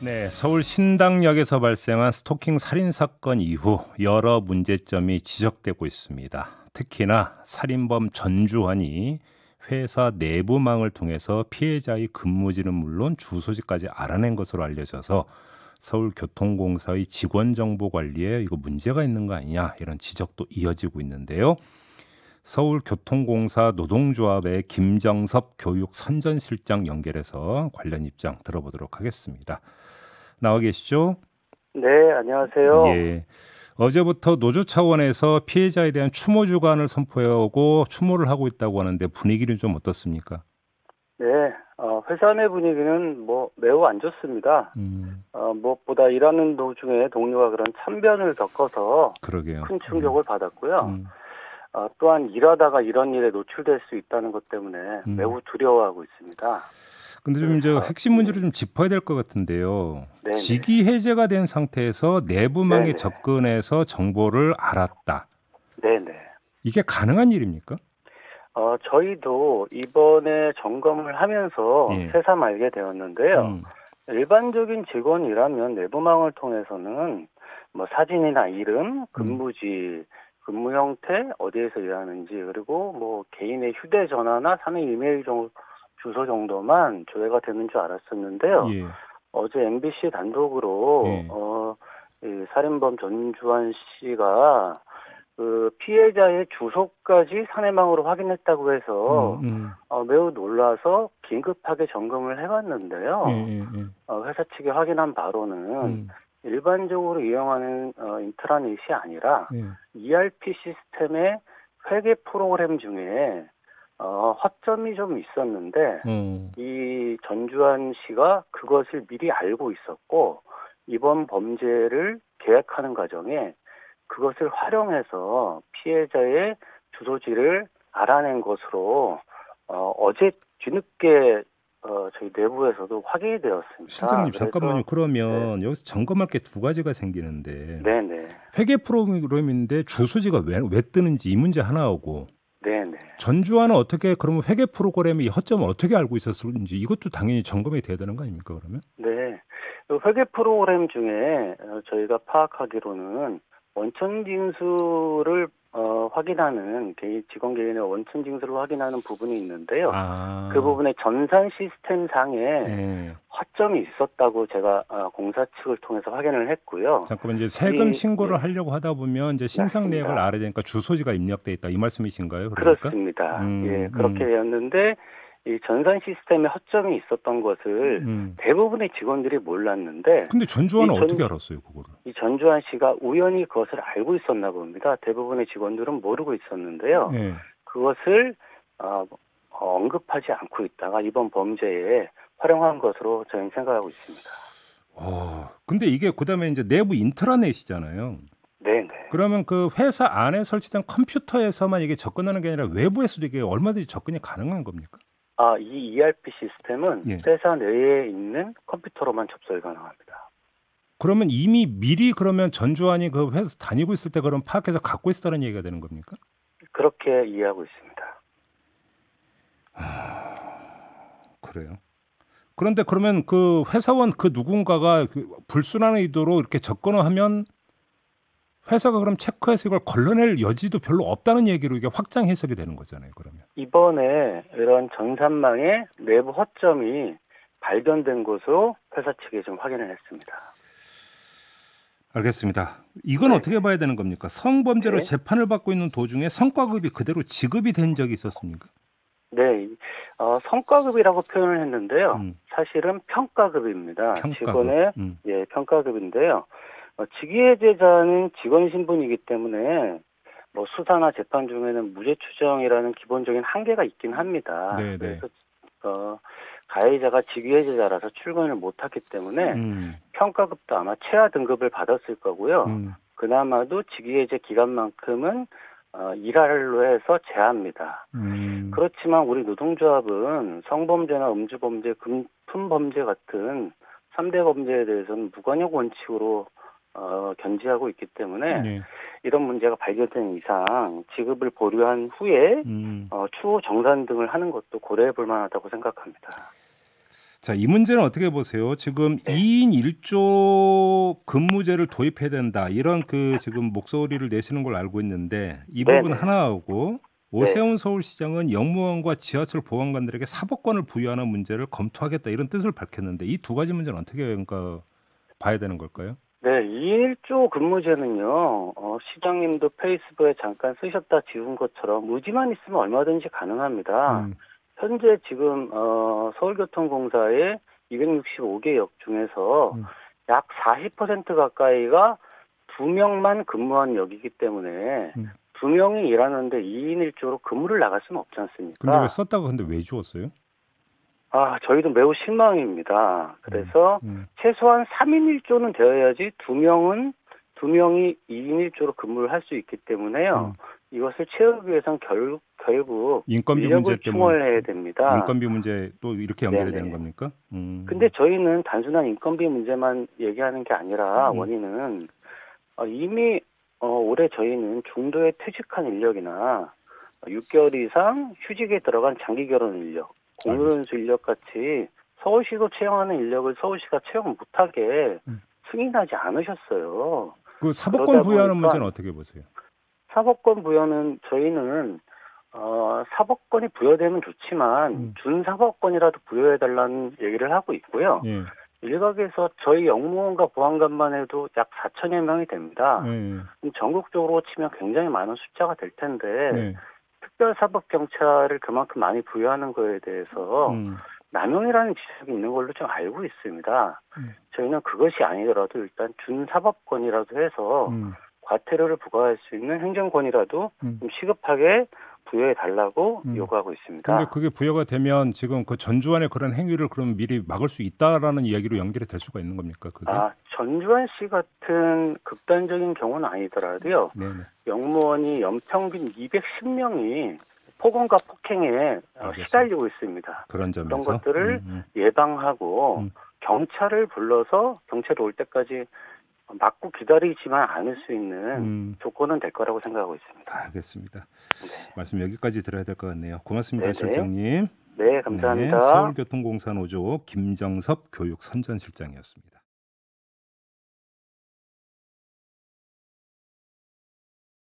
네, 서울 신당역에서 발생한 스토킹 살인 사건 이후 여러 문제점이 지적되고 있습니다. 특히나 살인범 전주환이 회사 내부망을 통해서 피해자의 근무지는 물론 주소지까지 알아낸 것으로 알려져서 서울교통공사의 직원 정보 관리에 이거 문제가 있는 거 아니냐 이런 지적도 이어지고 있는데요. 서울교통공사 노동조합의 김정섭 교육선전실장 연결해서 관련 입장 들어보도록 하겠습니다. 나와 계시죠? 네, 안녕하세요. 예. 어제부터 노조 차원에서 피해자에 대한 추모 주간을 선포하고 추모를 하고 있다고 하는데 분위기는 좀 어떻습니까? 네, 회사 내 분위기는 매우 안 좋습니다. 음, 무엇보다 일하는 도중에 동료가 그런 참변을 겪어서 그러게요. 큰 충격을 받았고요. 음, 또한 일하다가 이런 일에 노출될 수 있다는 것 때문에 음. 매우 두려워하고 있습니다. 근데 좀 이제 그래서, 핵심 문제를 좀 짚어야 될 것 같은데요. 네네. 직위 해제가 된 상태에서 내부망에 네네. 접근해서 정보를 알았다. 네네. 이게 가능한 일입니까? 저희도 이번에 점검을 하면서 예. 새삼 알게 되었는데요. 음, 일반적인 직원이라면 내부망을 통해서는 사진이나 이름, 음, 근무지, 근무 형태, 어디에서 일하는지, 그리고 개인의 휴대전화나 사내 이메일 주소 정도만 조회가 되는 줄 알았었는데요. 예, 어제 MBC 단독으로 예. 이 살인범 전주환 씨가 그 피해자의 주소까지 사내망으로 확인했다고 해서 음. 매우 놀라서 긴급하게 점검을 예, 해봤는데요. 예, 예. 회사 측이 확인한 바로는 음, 일반적으로 이용하는 인트라넷이 아니라 예. ERP 시스템의 회계 프로그램 중에 허점이 좀 있었는데 어. 이 전주환 씨가 그것을 미리 알고 있었고 이번 범죄를 계획하는 과정에 그것을 활용해서 피해자의 주소지를 알아낸 것으로 어제 뒤늦게 저희 내부에서도 확인이 되었습니다. 실장님 잠깐만요. 그래서 네, 그러면 여기서 점검할 게 두 가지가 생기는데 네네, 회계 프로그램인데 주소지가 왜 뜨는지 이 문제 하나하고 네네. 전주환은 어떻게 그러면 회계 프로그램이 이 허점을 어떻게 알고 있었는지 이것도 당연히 점검이 돼야 되는 거 아닙니까 그러면? 네, 그 회계 프로그램 중에 저희가 파악하기로는 원천 징수를 확인하는 직원 개인의 원천 징수를 확인하는 부분이 있는데요. 그 아, 부분에 전산 시스템 상에 예. 허점이 있었다고 제가 공사 측을 통해서 확인을 했고요. 잠깐만 이제 세금 네, 신고를 하려고 하다 보면 이제 신상 내역을 맞습니다. 알아야 되니까 주소지가 입력돼 있다 이 말씀이신가요? 그러니까? 그렇습니다. 예, 음, 그렇게 음, 되었는데 이 전산 시스템에 허점이 있었던 것을 음. 대부분의 직원들이 몰랐는데 근데 전주환은 어떻게 알았어요 그거를? 이 전주환 씨가 우연히 그것을 알고 있었나 봅니다. 대부분의 직원들은 모르고 있었는데요. 예. 그것을 언급하지 않고 있다가 이번 범죄에 활용한 것으로 저희는 생각하고 있습니다. 근데 이게 그다음에 이제 내부 인트라넷이잖아요. 네네. 그러면 그 회사 안에 설치된 컴퓨터에서만 이게 접근하는 게 아니라 외부에서도 이게 얼마든지 접근이 가능한 겁니까? 이 ERP 시스템은 예. 회사 내에 있는 컴퓨터로만 접속이 가능합니다. 그러면 이미 미리 그러면 전주환이 그 회사 다니고 있을 때 그럼 파악해서 갖고 있었다는 얘기가 되는 겁니까? 그렇게 이해하고 있습니다. 그래요. 그런데 그러면 그 회사원 그 누군가가 그 불순한 의도로 이렇게 접근을 하면 회사가 그럼 체크해서 이걸 걸러낼 여지도 별로 없다는 얘기로 이게 확장 해석이 되는 거잖아요. 그러면. 이번에 이런 전산망의 내부 허점이 발견된 것으로 회사 측이 좀 확인을 했습니다. 알겠습니다. 이건 네네. 어떻게 봐야 되는 겁니까? 성범죄로 네. 재판을 받고 있는 도중에 성과급이 그대로 지급이 된 적이 있었습니까? 네. 성과급이라고 표현을 했는데요. 음, 사실은 평가급입니다. 평가급. 직원의 평가급인데요. 직위해제자는 직원 신분이기 때문에 수사나 재판 중에는 무죄 추정이라는 기본적인 한계가 있긴 합니다. 네, 네. 그래서 가해자가 직위해제자라서 출근을 못했기 때문에 음, 평가급도 아마 최하 등급을 받았을 거고요. 음, 그나마도 직위해제 기간만큼은 일할로 해서 제합니다. 음, 그렇지만 우리 노동조합은 성범죄나 음주범죄, 금품범죄 같은 3대 범죄에 대해서는 무관용 원칙으로 견지하고 있기 때문에 네. 이런 문제가 발견된 이상 지급을 보류한 후에 음. 추후 정산 등을 하는 것도 고려해 볼 만하다고 생각합니다. 자, 이 문제는 어떻게 보세요? 지금 네. 2인 1조 근무제를 도입해야 된다. 이런 그 지금 목소리를 내시는 걸 알고 있는데 이 부분 네네. 하나하고 네. 오세훈 서울시장은 영무원과 지하철 보안관들에게 사법권을 부여하는 문제를 검토하겠다. 이런 뜻을 밝혔는데 이 두 가지 문제는 어떻게 그러니까 봐야 되는 걸까요? 네, 2인 1조 근무제는요, 시장님도 페이스북에 잠깐 쓰셨다 지운 것처럼 의지만 있으면 얼마든지 가능합니다. 음, 현재 지금, 서울교통공사의 265개 역 중에서 음. 약 40% 가까이가 2명만 근무한 역이기 때문에 음. 2명이 일하는데 2인 1조로 근무를 나갈 수는 없지 근데 왜 않습니까? 썼다가 근데 왜 지웠어요? 저희도 매우 실망입니다. 음, 그래서 음, 최소한 3인 1조는 되어야지 두 명이 2인 1조로 근무를 할 수 있기 때문에요. 음. 이것을 채우기 위해선 결국 인건비 문제 인력을 때문에 충원해야 됩니다. 인건비 문제 또 이렇게 연결이 되는 네네. 겁니까? 근데 저희는 단순한 인건비 문제만 얘기하는 게 아니라 음, 원인은 이미 올해 저희는 중도에 퇴직한 인력이나 6개월 이상 휴직에 들어간 장기 결혼 인력, 알겠습니다. 공휴일수 인력 같이 서울시도 채용하는 인력을 서울시가 채용 못하게 음. 승인하지 않으셨어요. 그 사법권 그러다 부여하는 보니까 문제는 어떻게 보세요? 사법권 부여는 저희는 사법권이 부여되면 좋지만 음, 준사법권이라도 부여해달라는 얘기를 하고 있고요. 예, 일각에서 저희 영무원과 보안관만 해도 약 4천여 명이 됩니다. 예, 전국적으로 치면 굉장히 많은 숫자가 될 텐데 네, 특별사법경찰을 그만큼 많이 부여하는 거에 대해서 음, 남용이라는 지적이 있는 걸로 좀 알고 있습니다. 음, 저희는 그것이 아니더라도 일단 준사법권이라도 해서 음, 과태료를 부과할 수 있는 행정권이라도 음, 좀 시급하게 부여해 달라고 음. 요구하고 근데 있습니다. 그게 부여가 되면 지금 그 전주환의 그런 행위를 그럼 미리 막을 수 있다라는 이야기로 연결이 될 수가 있는 겁니까? 그게? 전주환 씨 같은 극단적인 경우는 아니더라도요. 네네. 영무원이 연평균 210명이 폭언과 폭행에 알겠습니다. 시달리고 있습니다. 그런 그런 점에서. 것들을 예방하고 음. 경찰을 불러서 경찰이 올 때까지 막고 기다리지만 않을 수 있는 음. 조건은 될 거라고 생각하고 있습니다. 알겠습니다. 네. 말씀 여기까지 들어야 될 것 같네요. 고맙습니다, 네네. 실장님. 네, 네, 감사합니다. 서울교통공사 노조 김정섭 교육선전실장이었습니다.